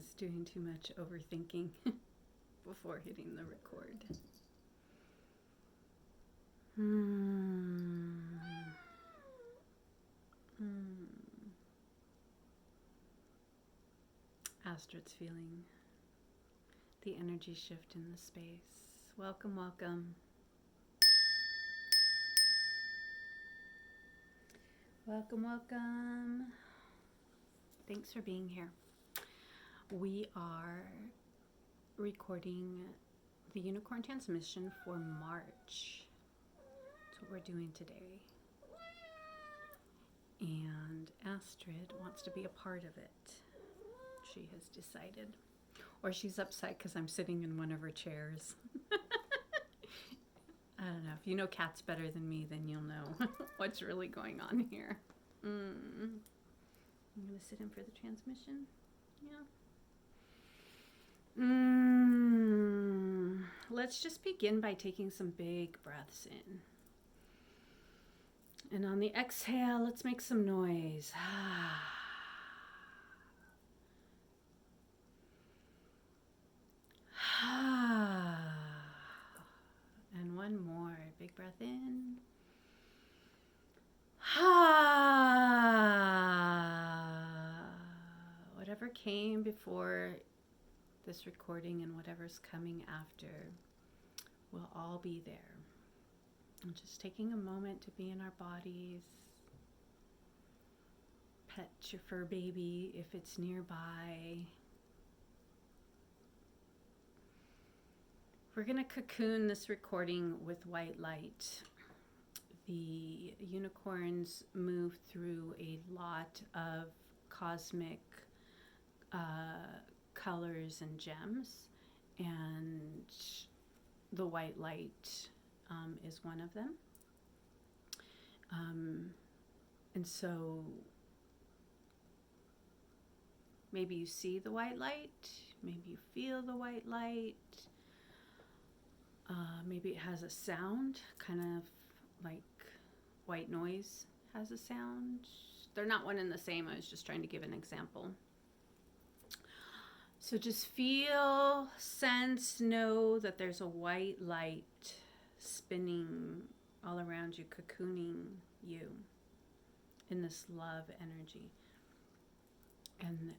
was doing too much overthinking before hitting the record. Astrid's feeling the energy shift in the space. Welcome, welcome. Welcome, welcome. Thanks for being here. We are recording the Unicorn Transmission for March. That's what we're doing today. And Astrid wants to be a part of it. She has decided. Or she's upset because I'm sitting in one of her chairs. I don't know. If you know cats better than me, then you'll know what's really going on here. I'm going to sit in for the transmission. Yeah. Let's just begin by taking some big breaths in. And on the exhale, let's make some noise. And one more. Big breath in. Whatever came before this recording and whatever's coming after will all be there. And just taking a moment to be in our bodies. Pet your fur baby if it's nearby. We're going to cocoon this recording with white light. The unicorns move through a lot of cosmic colors and gems, and the white light is one of them. And so maybe you see the white light, maybe you feel the white light. Maybe it has a sound, kind of like white noise has a sound. They're not one and the same. I was just trying to give an example. So just feel, sense, know that there's a white light spinning all around you, cocooning you in this love energy.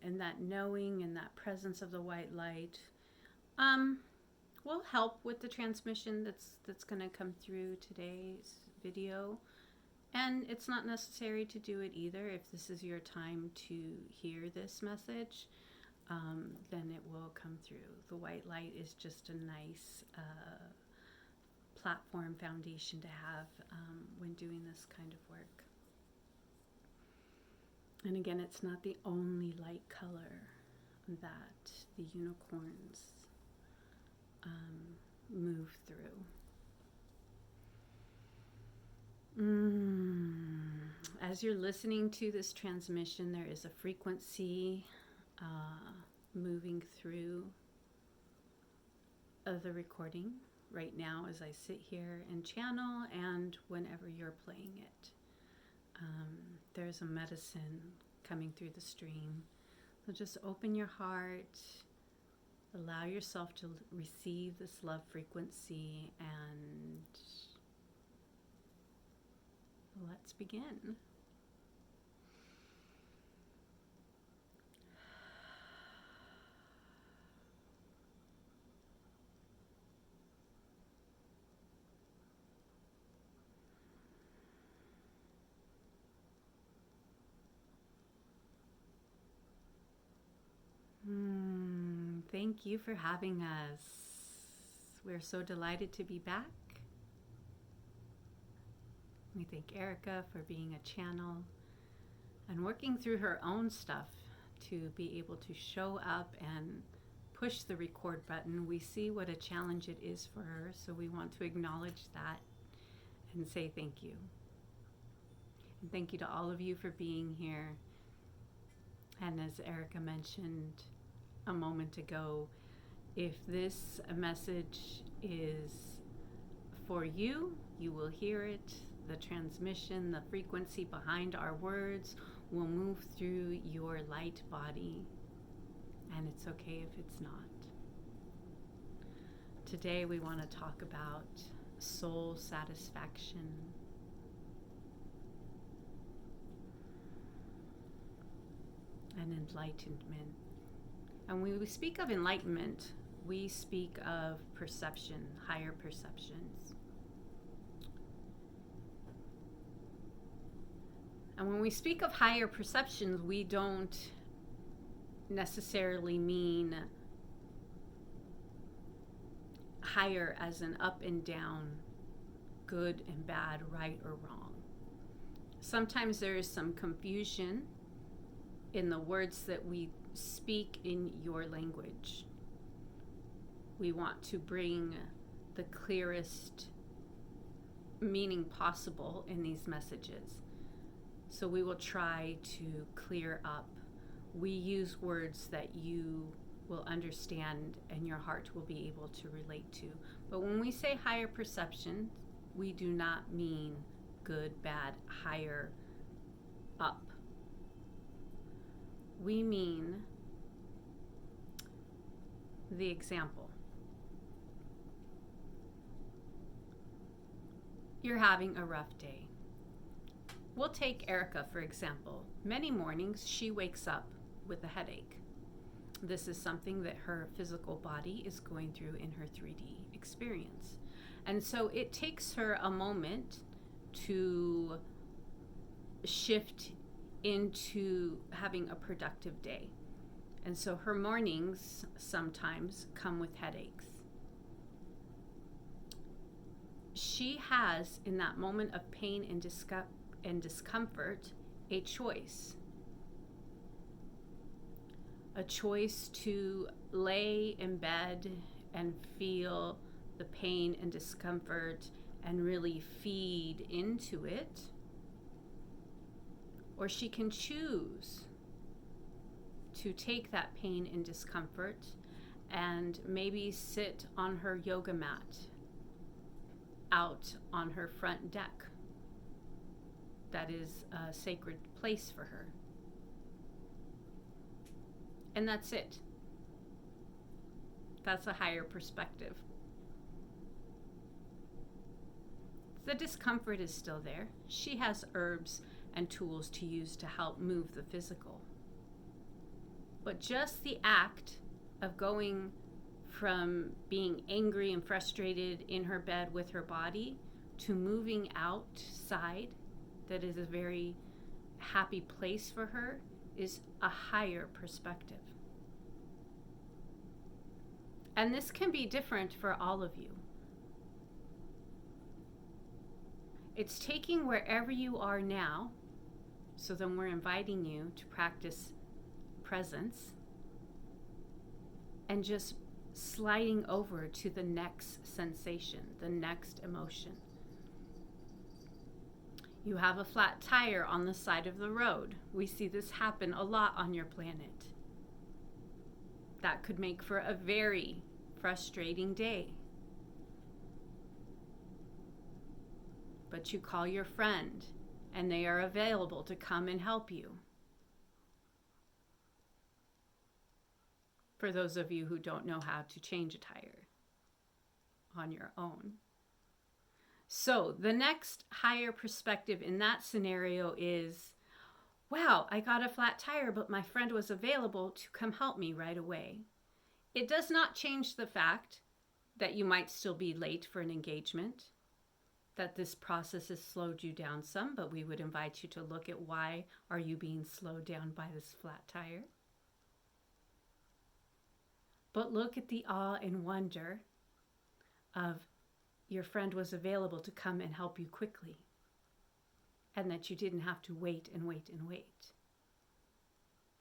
And that knowing and that presence of the white light will help with the transmission that's going to come through today's video. And it's not necessary to do it either. If this is your time to hear this message, then it will come through. The white light is just a nice platform foundation to have when doing this kind of work. And again, it's not the only light color that the unicorns move through. As you're listening to this transmission, there is a frequency moving through the recording right now as I sit here and channel, and whenever you're playing it. There's a medicine coming through the stream. So just open your heart, allow yourself to receive this love frequency, and let's begin. Thank you for having us. We're so delighted to be back. We thank Erica for being a channel and working through her own stuff to be able to show up and push the record button. We see what a challenge it is for her, so we want to acknowledge that and say thank you. And thank you to all of you for being here. And as Erica mentioned a moment ago, if this message is for you, you will hear it. The transmission, the frequency behind our words will move through your light body and it's okay if it's not. Today we want to talk about soul satisfaction. And enlightenment. And when we speak of enlightenment, we speak of perception, higher perceptions. And when we speak of higher perceptions, we don't necessarily mean higher as an up and down, good and bad, right or wrong. Sometimes there is some confusion in the words that we speak in your language. We want to bring the clearest meaning possible in these messages. So we will try to clear up. We use words that you will understand and your heart will be able to relate to. But when we say higher perception, we do not mean good, bad, higher, up. We mean the example. You're having a rough day. We'll take Erica, for example. Many mornings she wakes up with a headache. This is something that her physical body is going through in her 3D experience. And so it takes her a moment to shift into having a productive day. And so her mornings sometimes come with headaches. She has, in that moment of pain and discomfort, a choice. A choice to lay in bed and feel the pain and discomfort and really feed into it. Or she can choose to take that pain and discomfort and maybe sit on her yoga mat out on her front deck. That is a sacred place for her. And that's it. That's a higher perspective. The discomfort is still there. She has herbs and tools to use to help move the physical. But just the act of going from being angry and frustrated in her bed with her body to moving outside, that is a very happy place for her, is a higher perspective. And this can be different for all of you. It's taking wherever you are now, so then we're inviting you to practice presence and just sliding over to the next sensation, the next emotion. You have a flat tire on the side of the road. We see this happen a lot on your planet. That could make for a very frustrating day. But you call your friend and they are available to come and help you. For those of you who don't know how to change a tire on your own. So the next higher perspective in that scenario is, wow, I got a flat tire, but my friend was available to come help me right away. It does not change the fact that you might still be late for an engagement, that this process has slowed you down some, but we would invite you to look at why are you being slowed down by this flat tire. But look at the awe and wonder of your friend was available to come and help you quickly, and that you didn't have to wait and wait and wait.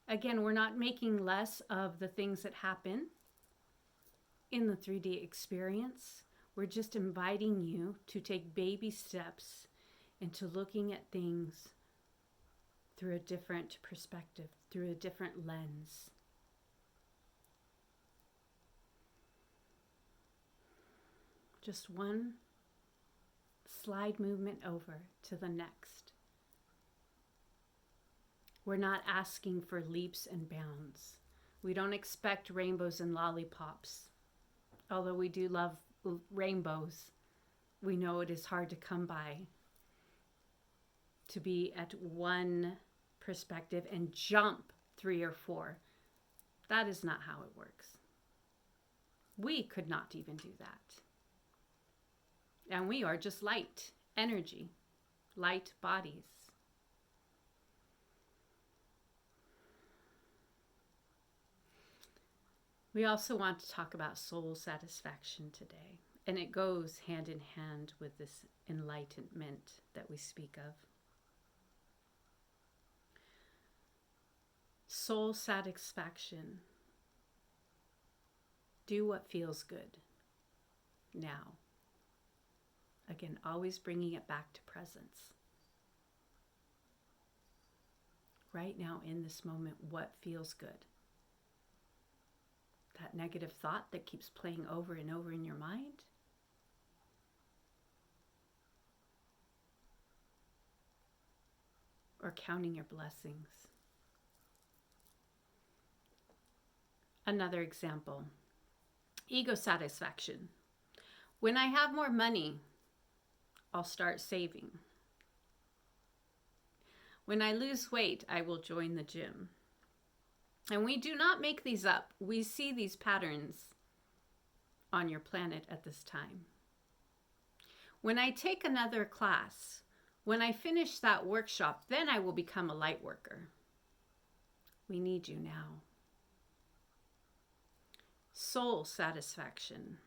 Again, we're not making less of the things that happen in the 3D experience. We're just inviting you to take baby steps into looking at things through a different perspective, through a different lens. Just one slide movement over to the next. We're not asking for leaps and bounds. We don't expect rainbows and lollipops. Although we do love rainbows, we know it is hard to come by. To be at one perspective and jump 3 or 4. That is not how it works. We could not even do that. And we are just light energy, light bodies. We also want to talk about soul satisfaction today. And it goes hand in hand with this enlightenment that we speak of. Soul satisfaction. Do what feels good now. Again, always bringing it back to presence. Right now, in this moment, what feels good? That negative thought that keeps playing over and over in your mind? Or counting your blessings? Another example, ego satisfaction. When I have more money, I'll start saving. When I lose weight, I will join the gym. And we do not make these up. We see these patterns on your planet at this time. When I take another class, when I finish that workshop, then I will become a light worker. We need you now. Soul satisfaction.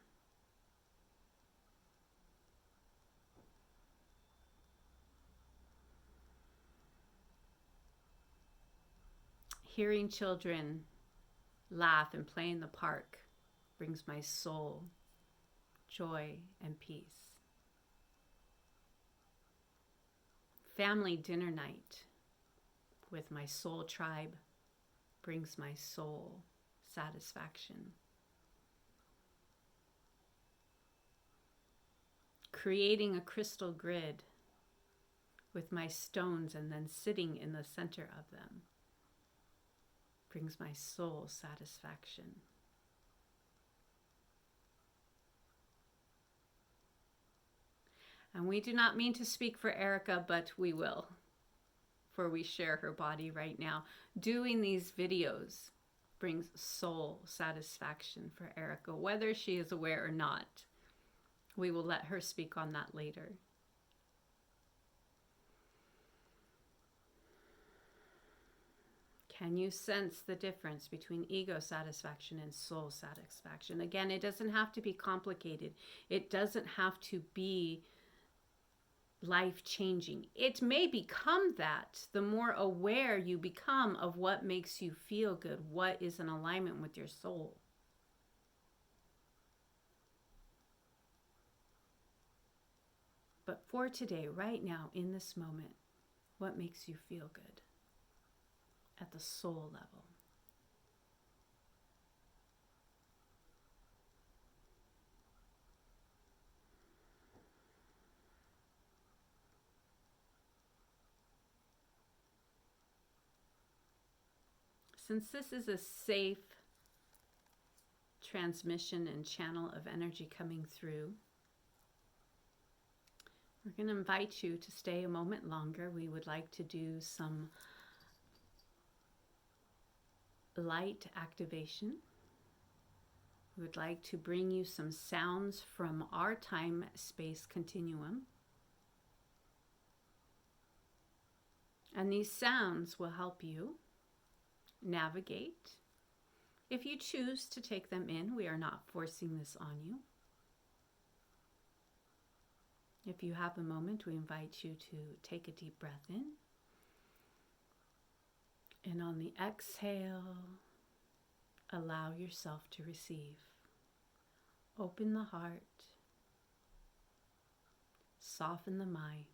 Hearing children laugh and play in the park brings my soul joy and peace. Family dinner night with my soul tribe brings my soul satisfaction. Creating a crystal grid with my stones and then sitting in the center of them brings my soul satisfaction. And we do not mean to speak for Erica, but we will, for we share her body right now. Doing these videos brings soul satisfaction for Erica, whether she is aware or not. We will let her speak on that later. Can you sense the difference between ego satisfaction and soul satisfaction? Again, it doesn't have to be complicated. It doesn't have to be life-changing. It may become that the more aware you become of what makes you feel good, what is in alignment with your soul. But for today, right now, in this moment, what makes you feel good at the soul level? Since this is a safe transmission and channel of energy coming through, we're going to invite you to stay a moment longer. We would like to do some light activation. We would like to bring you some sounds from our time-space continuum. And these sounds will help you navigate. If you choose to take them in, we are not forcing this on you. If you have a moment, we invite you to take a deep breath in. And on the exhale, allow yourself to receive. Open the heart. Soften the mind.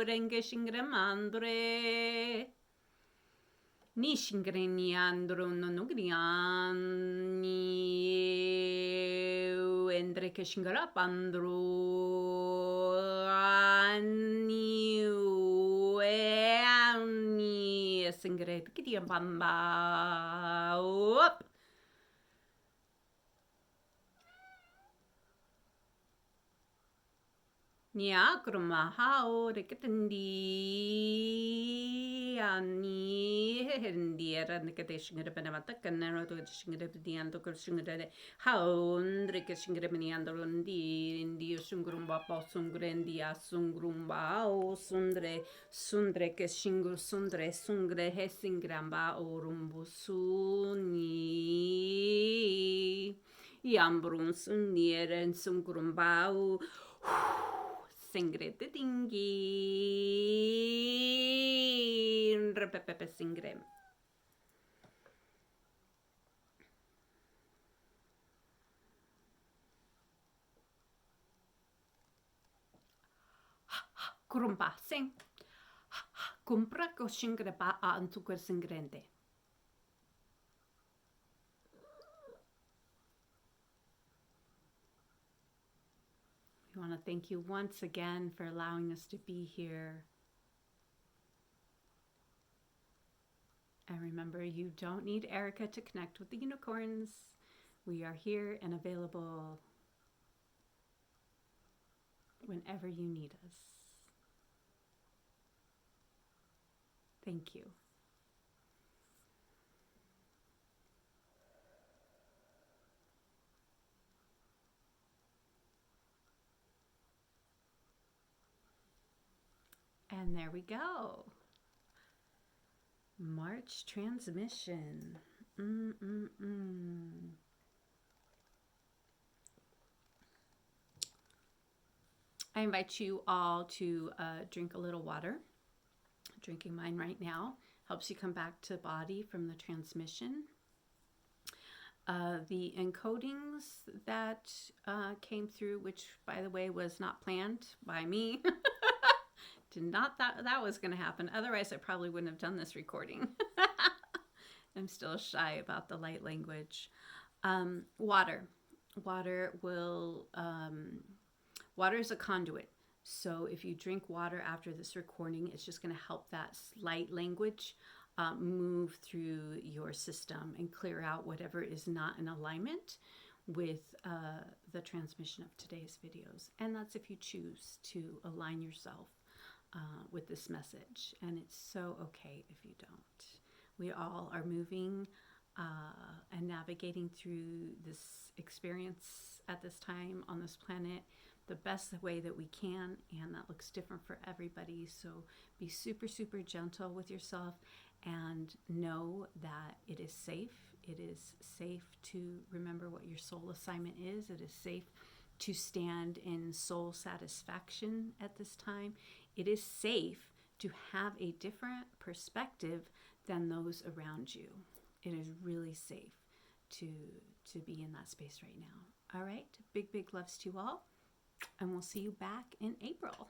renge shingre mandre. Ni shingre ni andro no no griani. Endre ke shingara pandro. Ani ani singre kiti bamba. Up. Nia kruma hao de ketendi ani hindi era de keteshingre benamata kanero to shingre diando ko shingre hao ndre ke shingre beniando ndi indi shungurumba pa sungrendi asungrumba o sundre ke shingur sungre he singramba orumbu suni yambrun sunieren sungrumba o singre de dingi repepepe singre. Kurumba sing. Kumpra ko singre ba antuker singrende. We want to thank you once again for allowing us to be here. And remember, you don't need Erica to connect with the unicorns. We are here and available whenever you need us. Thank you. And there we go. March transmission. I invite you all to drink a little water. Drinking mine right now helps you come back to body from the transmission. The encodings that came through, which by the way was not planned by me. Did not that was going to happen. Otherwise, I probably wouldn't have done this recording. I'm still shy about the light language. Water will water is a conduit. So if you drink water after this recording, it's just going to help that light language move through your system and clear out whatever is not in alignment with the transmission of today's videos. And that's if you choose to align yourself with this message. And it's so okay if you don't. We all are moving and navigating through this experience at this time on this planet the best way that we can, and that looks different for everybody. So be super, super gentle with yourself and know that it is safe. It is safe to remember what your soul assignment is. It is safe to stand in soul satisfaction at this time. It is safe to have a different perspective than those around you. It is really safe to be in that space right now. All right, big loves to you all, and we'll see you back in April.